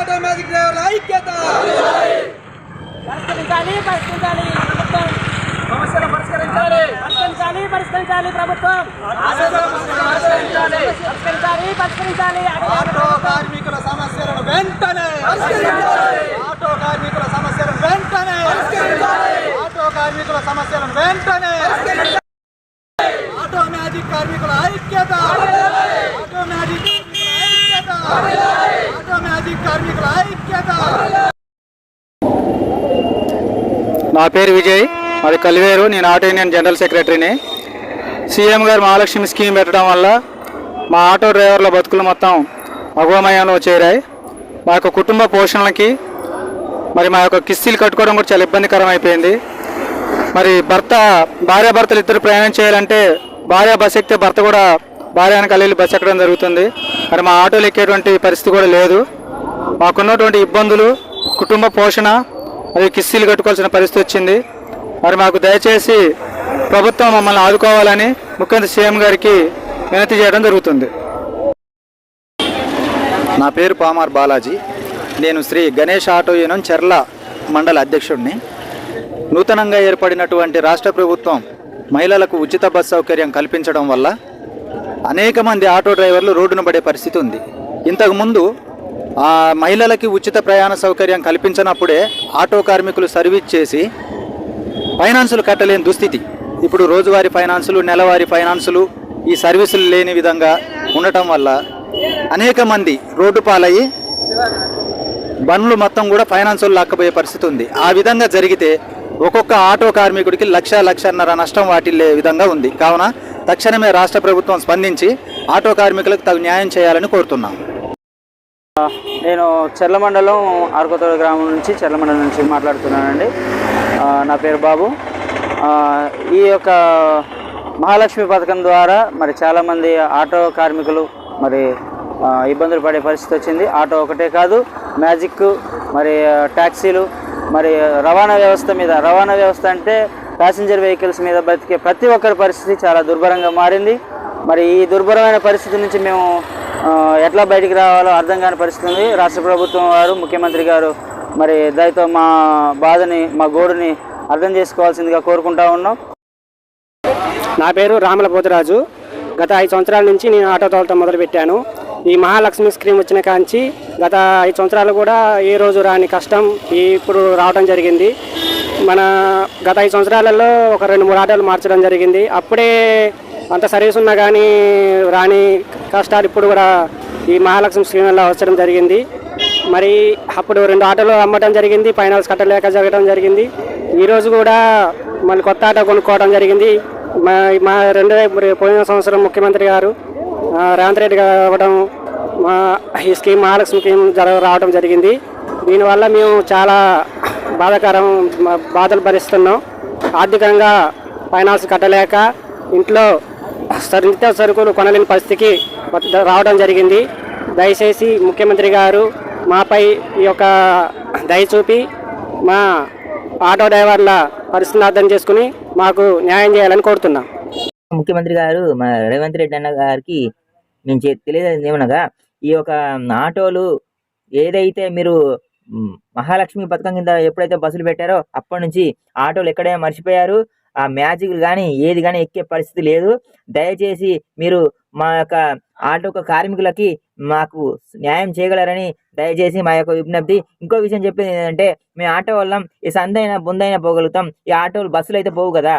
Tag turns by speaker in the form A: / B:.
A: Auto magic డ్రైవర్ల ఐక్యత. సమస్యలు పరిష్కరించాలి ప్రభుత్వం. ఆటో కార్మికుల సమస్యలను వెంటనే ఆటో కార్మికుల సమస్యలను వెంటనే ఆటో కార్మికుల సమస్యలను వెంటనే ఆటో మ్యాజిక్ కార్మికుల ఐక్యత. ఆటో మ్యాజిక్ ఐక్యత. ఆటో మ్యాజిక్ కార్మికుల ఐక్యత.
B: నా పేరు విజయ్, అది కలివేరు. నేను ఆటో యూనియన్ జనరల్ సెక్రటరీని. సీఎం గారు మహాలక్ష్మి స్కీమ్ పెట్టడం వల్ల మా ఆటో డ్రైవర్ల బతుకులు మొత్తం అగోమయంలో చేరాయి. మా యొక్క కుటుంబ పోషణలకి మరి మా యొక్క కిస్తీలు కట్టుకోవడం కూడా చాలా ఇబ్బందికరం అయిపోయింది. మరి భార్యాభర్తలు ఇద్దరు ప్రయాణం చేయాలంటే భార్య బస్ ఎక్కితే భర్త కూడా భార్య వెనకాల వెళ్ళి బస్ ఎక్కడం జరుగుతుంది. మరి మా ఆటోలు ఎక్కేటువంటి పరిస్థితి కూడా లేదు. మాకున్నటువంటి ఇబ్బందులు, కుటుంబ పోషణ మరియు కిస్తీలు కట్టుకోవాల్సిన పరిస్థితి వచ్చింది. మరి మాకు దయచేసి ప్రభుత్వం మమ్మల్ని ఆదుకోవాలని ముఖ్యమంత్రి సీఎం గారికి వినతి చేయడం జరుగుతుంది.
C: నా పేరు పామార్ బాలాజీ. నేను శ్రీ గణేష్ ఆటో యూనియన్ చెర్ల మండల అధ్యక్షుడిని. నూతనంగా ఏర్పడినటువంటి రాష్ట్ర ప్రభుత్వం మహిళలకు ఉచిత బస్ సౌకర్యం కల్పించడం వల్ల అనేక మంది ఆటో డ్రైవర్లు రోడ్డున పడే పరిస్థితి ఉంది. ఇంతకుముందు ఆ మహిళలకి ఉచిత ప్రయాణ సౌకర్యం కల్పించినప్పుడే ఆటో కార్మికులు సర్వీస్ చేసి ఫైనాన్సులు కట్టలేని దుస్థితి. ఇప్పుడు రోజువారీ ఫైనాన్సులు, నెలవారీ ఫైనాన్సులు ఈ సర్వీసులు లేని విధంగా ఉండటం వల్ల అనేక మంది రోడ్డు పాలయ్యి బండ్లు మొత్తం కూడా ఫైనాన్సులు లాక్కపోయే పరిస్థితి ఉంది. ఆ విధంగా జరిగితే ఒక్కొక్క ఆటో కార్మికుడికి లక్షన్నర నష్టం వాటిల్లే విధంగా ఉంది. కావున తక్షణమే రాష్ట్ర ప్రభుత్వం స్పందించి ఆటో కార్మికులకు తగు న్యాయం చేయాలని కోరుతున్నాం.
D: నేను చెర్ల మండలం ఆర్కోతోడ గ్రామం నుంచి మాట్లాడుతున్నానండి. నా పేరు బాబు. ఈ యొక్క మహాలక్ష్మి పథకం ద్వారా మరి చాలామంది ఆటో కార్మికులు మరి ఇబ్బందులు పడే పరిస్థితి వచ్చింది. ఆటో ఒకటే కాదు, మ్యాజిక్, మరి ట్యాక్సీలు, మరి రవాణా వ్యవస్థ అంటే ప్యాసింజర్ వెహికల్స్ మీద బతికే ప్రతి ఒక్కరి పరిస్థితి చాలా దుర్భరంగా మారింది. మరి ఈ దుర్భరమైన పరిస్థితి నుంచి మేము ఎట్లా బయటికి రావాలో అర్థం కాని పరిస్థితి ఉంది. రాష్ట్ర ప్రభుత్వం వారు, ముఖ్యమంత్రి గారు మరి దయతో మా బాధని, మా గోడుని అర్థం చేసుకోవాల్సిందిగా కోరుకుంటా ఉన్నాం.
E: నా పేరు రామల పోతురాజు. గత 5 సంవత్సరాల నుంచి నేను ఆటో తోలటం మొదలుపెట్టాను. ఈ మహాలక్ష్మి స్కీమ్ వచ్చిన కాంచి గత 5 సంవత్సరాలు కూడా ఏ రోజు రాని కష్టం ఇప్పుడు రావడం జరిగింది. మన గత 5 సంవత్సరాలలో ఒక 2-3 ఆటోలు మార్చడం జరిగింది. అప్పుడే అంత సర్వీస్ ఉన్నా కానీ రాని కష్టాలు ఇప్పుడు కూడా ఈ మహాలక్ష్మి స్కీమ్ వల్ల వచ్చడం జరిగింది. మరి అప్పుడు 2 ఆటోలు అమ్మటం జరిగింది, ఫైనాన్స్ కట్టలేక జరగడం జరిగింది. ఈరోజు కూడా మళ్ళీ కొత్త ఆటో కొనుక్కోవడం జరిగింది. మా పోయిన సంవత్సరం ముఖ్యమంత్రి గారు రేవంత్ రెడ్డి గారు అవ్వడం ఈ స్కీమ్ మహాలక్ష్మి స్కీమ్ రావడం జరిగింది. దీనివల్ల మేము చాలా బాధలు భరిస్తున్నాం. ఆర్థికంగా ఫైనాన్స్ కట్టలేక ఇంట్లో నిత్య సరుకులు కొనలేని పరిస్థితికి రావడం జరిగింది. దయచేసి ముఖ్యమంత్రి గారు మాపై ఈ యొక్క దయ చూపి మా ఆటో డ్రైవర్ల పరిస్థితిని అర్థం చేసుకుని మాకు న్యాయం చేయాలని కోరుతున్నాం.
F: ముఖ్యమంత్రి గారు మా రేవంత్ రెడ్డి అన్న గారికి నేను తెలియదు ఏమనగా, ఈ యొక్క ఆటోలు ఏదైతే మీరు మహాలక్ష్మి పథకం కింద ఎప్పుడైతే బస్సులు పెట్టారో అప్పటి నుంచి ఆటోలు ఎక్కడే మర్చిపోయారు. ఆ మ్యాజిక్లు కానీ ఏది కానీ ఎక్కే పరిస్థితి లేదు. దయచేసి మీరు మా యొక్క ఆటో కార్మికులకి మాకు న్యాయం చేయగలరని దయచేసి మా యొక్క విజ్ఞప్తి. ఇంకో విషయం చెప్పేది ఏంటంటే, మేము ఆటో వల్ల ఈ సందైనా బొందైనా పోగలుగుతాం. ఈ ఆటోలు బస్సులు అయితే పోవు కదా.